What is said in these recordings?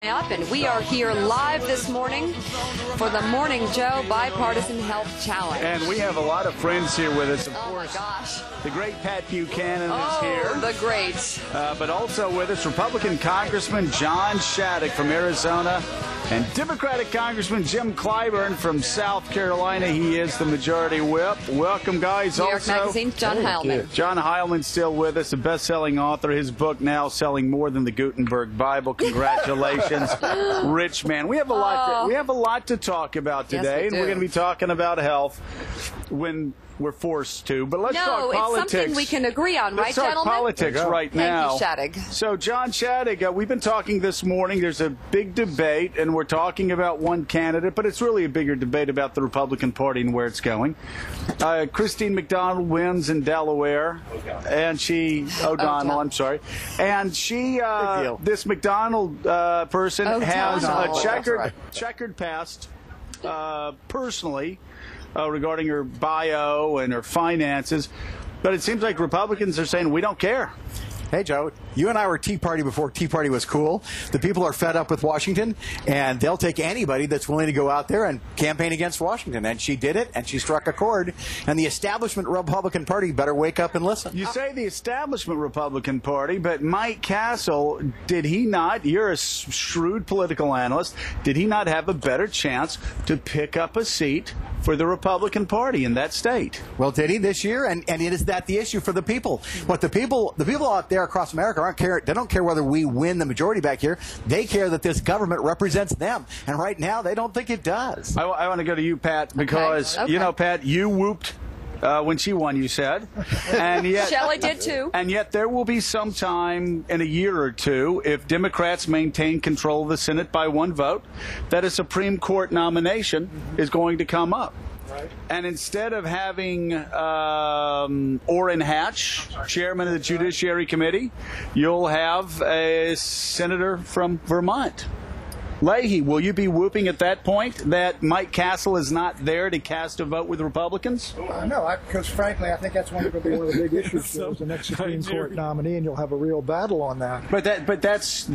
Up, and we are here live this morning for the Morning Joe Bipartisan Health Challenge. And we have a lot of friends here with us. Of course, my gosh. The great Pat Buchanan is here. Oh, the great. But also with us, Republican Congressman John Shadegg from Arizona and Democratic Congressman Jim Clyburn from South Carolina. He is the Majority Whip. Welcome, guys. New York Magazine, John Heilman. John Heilman's still with us, a best-selling author. His book now selling more than the Gutenberg Bible. Congratulations, rich man. We have a lot to talk about today, yes, and we're going to be talking about health when we're forced to. But let's talk politics. It's something we can agree on, right, gentlemen? Let's talk politics right now. Thank you, Shadegg. So, John Shadegg, we've been talking this morning. There's a big debate, and we're talking about one candidate, but it's really a bigger debate about the Republican Party and where it's going. Christine McDonald wins in Delaware, and O'Donnell, I'm sorry. And she, this McDonald person has a checkered past personally, regarding her bio and her finances. But it seems like Republicans are saying, we don't care. Hey, Joe, you and I were Tea Party before Tea Party was cool. The people are fed up with Washington, and they'll take anybody that's willing to go out there and campaign against Washington. And she did it, and she struck a chord. And the establishment Republican Party better wake up and listen. You say the establishment Republican Party, but Mike Castle, did he not, you're a shrewd political analyst, did he not have a better chance to pick up a seat for the Republican Party in that state? Well, did he this year? And is that the issue for the people? What the people out there across America they don't care whether we win the majority back here. They care that this government represents them. And right now, they don't think it does. I want to go to you, Pat, because, you know, Pat, you whooped when she won, you said. And yet, Shelley did too. And yet there will be some time in a year or two, if Democrats maintain control of the Senate by one vote, that a Supreme Court nomination is going to come up. Right. And instead of having Orrin Hatch, chairman of the Judiciary Committee, you'll have a senator from Vermont. Leahy, will you be whooping at that point that Mike Castle is not there to cast a vote with Republicans? No, because frankly, I think that's going to be one of the big issues for the next Supreme Court nominee, and you'll have a real battle on that. But it is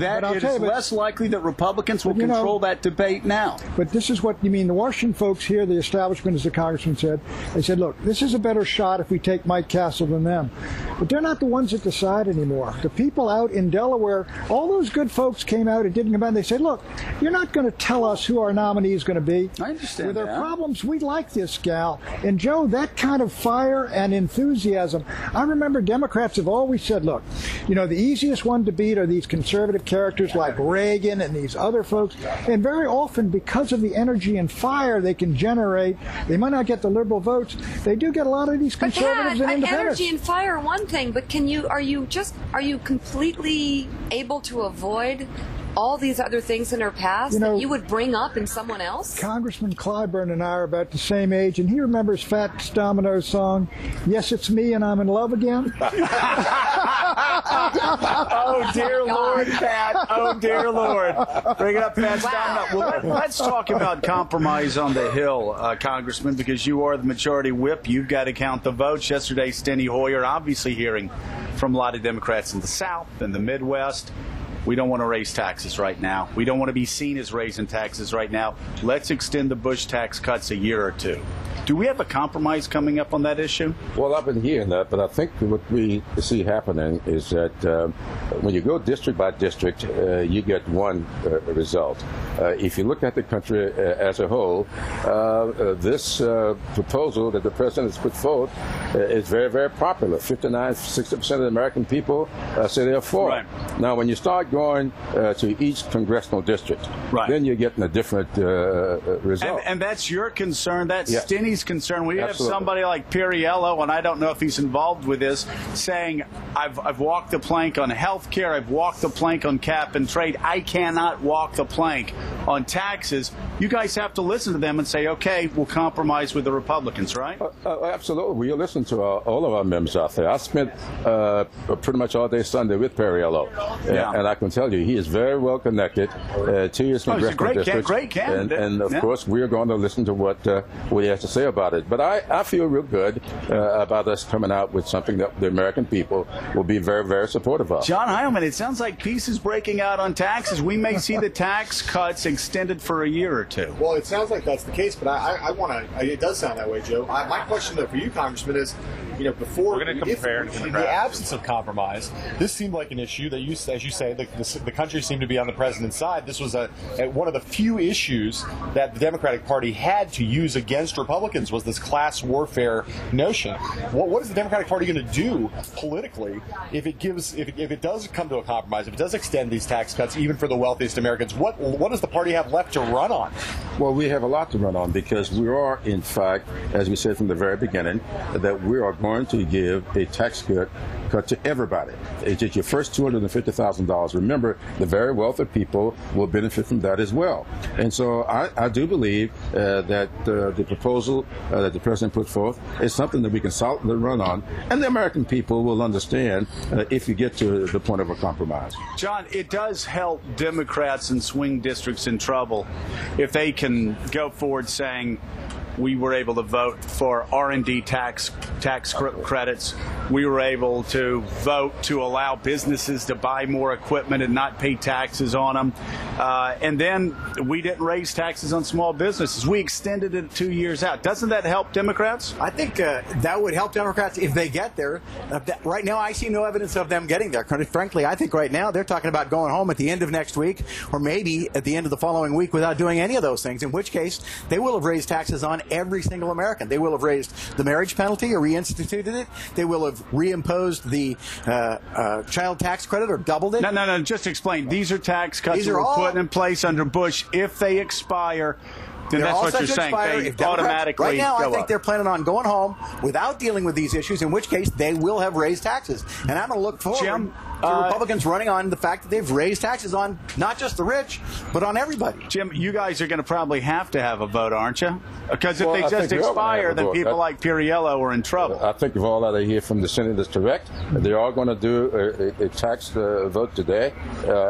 less likely that Republicans will control that debate now. But this is what you mean. The Washington folks here, the establishment, as the congressman said, they said, look, this is a better shot if we take Mike Castle than them. But they're not the ones that decide anymore. The people out in Delaware, all those good folks came out and didn't come out. They said, look, you're not going to tell us who our nominee is going to be. I understand With that. our problems, we like this gal. And, Joe, that kind of fire and enthusiasm, I remember Democrats have always said, look, you know, the easiest one to beat are these conservative characters like Reagan and these other folks. And very often, because of the energy and fire they can generate, they might not get the liberal votes. They do get a lot of these conservatives and independents. Energy and fire are one thing, but are you completely able to avoid all these other things in her past that you would bring up in someone else? Congressman Clyburn and I are about the same age, and he remembers Fats Domino's song, Yes, It's Me and I'm in Love Again. Oh, dear Lord, Pat. Oh, dear Lord. Bring it up, Fats Domino. Well, let's talk about compromise on the Hill, Congressman, because you are the Majority Whip. You've got to count the votes. Yesterday, Steny Hoyer obviously hearing from a lot of Democrats in the South and the Midwest. We don't want to raise taxes right now. We don't want to be seen as raising taxes right now. Let's extend the Bush tax cuts a year or two. Do we have a compromise coming up on that issue? Well, I've been hearing that, but I think what we see happening is that when you go district by district, you get one result. If you look at the country as a whole, this proposal that the president has put forward is very, very popular. 60% of the American people say they're for it. Right. Now, when you start going to each congressional district, then you're getting a different result. And that's your concern. That's Steny's concern. We Absolutely. have somebody like Perriello, and I don't know if he's involved with this, saying, I've walked the plank on health care, I've walked the plank on cap and trade. I cannot walk the plank on taxes. you guys have to listen to them and say, okay, we'll compromise with the Republicans, right? Absolutely. We listen to all of our members out there. I spent pretty much all day Sunday with Perriello, and I can tell you he is very well connected to his congressional district. Great candidate. And of course, we are going to listen to what he has to say about it. But I feel real good about us coming out with something that the American people will be very, very supportive of. John Heilman, it sounds like peace is breaking out on taxes. We may see the tax cuts extended for a year or two. Well, it sounds like that's the case, but I want to. It does sound that way, Joe. My question, though, for you, Congressman, is, before we're going to compare in the absence of compromise, this seemed like an issue that as you say, the country seemed to be on the president's side. This was one of the few issues that the Democratic Party had to use against Republicans was this class warfare notion. What is the Democratic Party going to do politically if it does come to a compromise, if it does extend these tax cuts even for the wealthiest Americans? What does the party have left to run on? Well, we have a lot to run on because we are, in fact, as we said from the very beginning, that we are going to give a tax cut to everybody. It's your first $250,000. Remember, the very wealthy people will benefit from that as well. And so I do believe that the proposal that the president put forth is something that we can solidly run on, and the American people will understand if you get to the point of a compromise. John, it does help Democrats in swing districts in trouble if they can go forward saying, we were able to vote for R&D tax credits. We were able to vote to allow businesses to buy more equipment and not pay taxes on them. And then we didn't raise taxes on small businesses. We extended it 2 years out. Doesn't that help Democrats? I think that would help Democrats if they get there. Right now, I see no evidence of them getting there. Frankly, I think right now they're talking about going home at the end of next week or maybe at the end of the following week without doing any of those things, in which case they will have raised taxes on every single American. They will have raised the marriage penalty or reinstituted it. They will have reimposed the child tax credit or doubled it. No. Just explain. These are tax cuts that were put in place under Bush. If they expire, then that's what you're saying. They automatically right now, go I think up. they're planning on going home without dealing with these issues, in which case they will have raised taxes. And I'm going to look forward to Republicans running on the fact that they've raised taxes on not just the rich, but on everybody. Jim, you guys are going to probably have to have a vote, aren't you? Because if they just expire, then people like Perriello are in trouble. I think if all that I hear from the Senate is correct, they are going to do a tax vote today,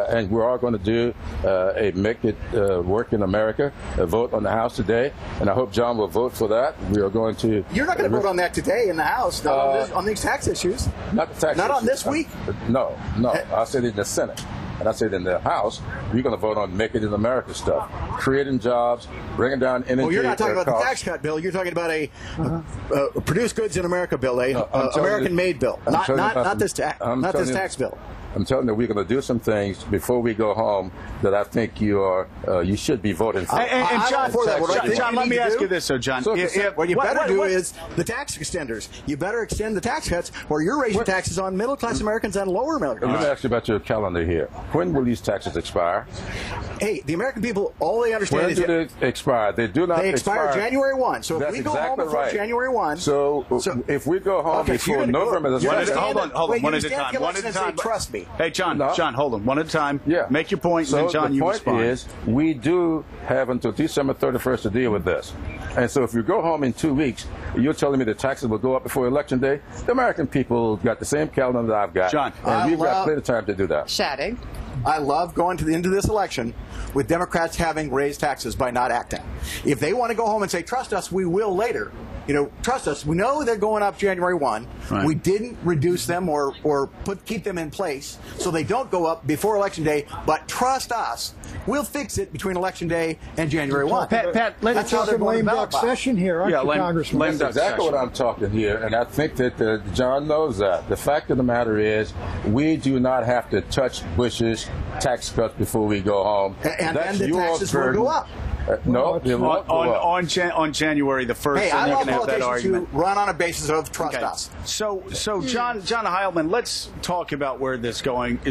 and we are going to do a Make It Work in America vote on the House today, and I hope John will vote for that. We are going to... You're not going to vote on that today in the House, not on these tax issues. Not the tax Not issues. on this week? No. I said in the Senate. And I said in the House, we're going to vote on Make It in America stuff. Creating jobs, bringing down energy. Well, you're not talking about the tax cut bill. You're talking about a Produce Goods in America bill, American-made bill. Not this tax bill. I'm telling you, we're going to do some things before we go home that I think you should be voting for. And John, let me ask you this, John. What you better do is the tax extenders. You better extend the tax cuts, or you're raising taxes on middle-class Americans and lower Americans. Let me ask you about your calendar here. When will these taxes expire? Hey, the American people, all they understand is... When do they expire? They do not expire. They expire January 1. So if we go home before January 1... So if we go home before November... Hold on. One at a time. Trust me. Hey, John, hold on. One at a time. Yeah. Make your point, and then, John, you respond. The point is, we do have until December 31st to deal with this. And so if you go home in 2 weeks, you're telling me the taxes will go up before Election Day? The American people got the same calendar that I've got. John. And we've got plenty of time to do that. Shadegg. I love going into this election with Democrats having raised taxes by not acting. If they want to go home and say, trust us, we will later. Trust us. We know they're going up January 1. Right. We didn't reduce them or keep them in place so they don't go up before Election Day, but trust us. We'll fix it between Election Day and January 1. Pat, let's have some lame duck session here, aren't you, Congressman? That's exactly what I'm talking here, and I think that John knows that. The fact of the matter is, we do not have to touch Bush's tax cuts before we go home. And then the taxes will go up. No, it won't go up. On January the 1st, hey, and I you're want going to have that argument. Who run on a basis of trust us. So John Heilman, let's talk about where this is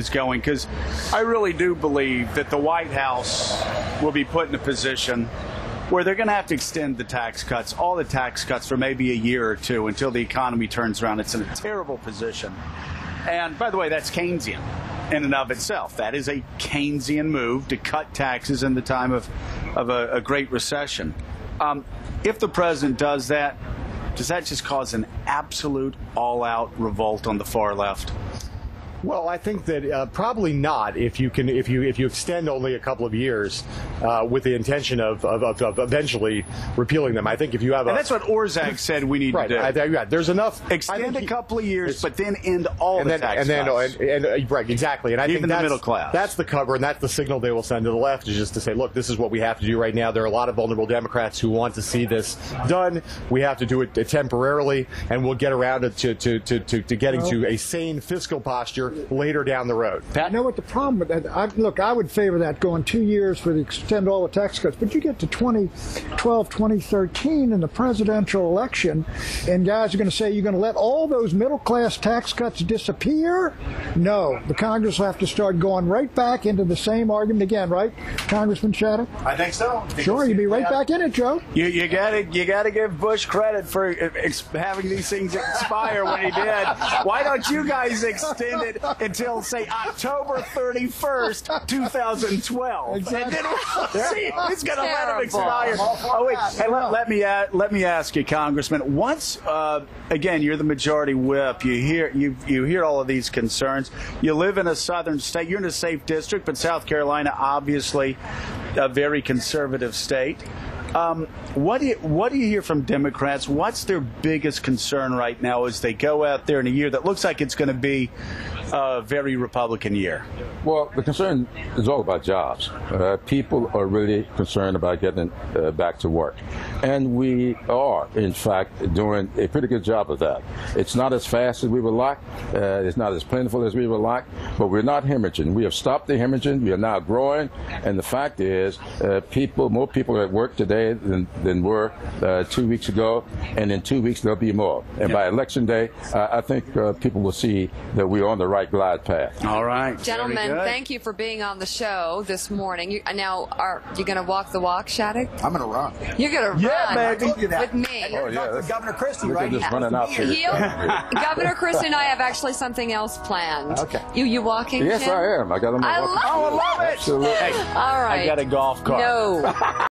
going, because I really do believe that the White House will be put in a position where they're going to have to extend the tax cuts, all the tax cuts, for maybe a year or two until the economy turns around. It's in a terrible position. And by the way, that's Keynesian in and of itself. That is a Keynesian move to cut taxes in the time of a great recession. If the president does that just cause an absolute all-out revolt on the far left? Well, I think that probably not. If you extend only a couple of years with the intention of eventually repealing them, I think if you have and that's what Orszag said we need to do. There's enough. Extend a couple of years, but then end all the tax cuts. Right, exactly. And I even think the middle class. That's the cover, and that's the signal they will send to the left, is just to say, look, this is what we have to do right now. There are a lot of vulnerable Democrats who want to see this done. We have to do it temporarily, and we'll get around to getting to a sane fiscal posture later down the road. I know what the problem with that. Look, I would favor that going 2 years for the extend all the tax cuts. But you get to 2012, 2013 in the presidential election, and guys are going to say you're going to let all those middle class tax cuts disappear? No, the Congress will have to start going right back into the same argument again, right, Congressman Shadegg? I think so. Sure, you'd be right back in it, Joe. You gotta give Bush credit for having these things expire when he did. Why don't you guys extend it until, say, October 31st, 2012. Exactly. And then we'll see who's going to let them expire. Oh, wait. Hey, let me ask you, Congressman. Once, again, you're the majority whip. You hear all of these concerns. You live in a southern state. You're in a safe district, but South Carolina, obviously, a very conservative state. What do you hear from Democrats? What's their biggest concern right now as they go out there in a year that looks like it's going to be a very Republican year? Well, the concern is all about jobs. People are really concerned about getting back to work. And we are, in fact, doing a pretty good job of that. It's not as fast as we would like. It's not as plentiful as we would like. But we're not hemorrhaging. We have stopped the hemorrhaging. We are now growing. And the fact is, more people are at work today than were 2 weeks ago. And in 2 weeks, there'll be more. And by Election Day, I think people will see that we're on the right glide path. All right. Gentlemen, thank you for being on the show this morning. Now, are you going to walk the walk, Shadegg? I'm going to run. You're going to run baby. with me. Oh, yeah. Governor Christie, right? Just running out here. Governor Christie and I have actually something else planned. Okay. You walking, Yes, Jim? I am. I got on my I love it. Absolutely. All right. I got a golf cart. No.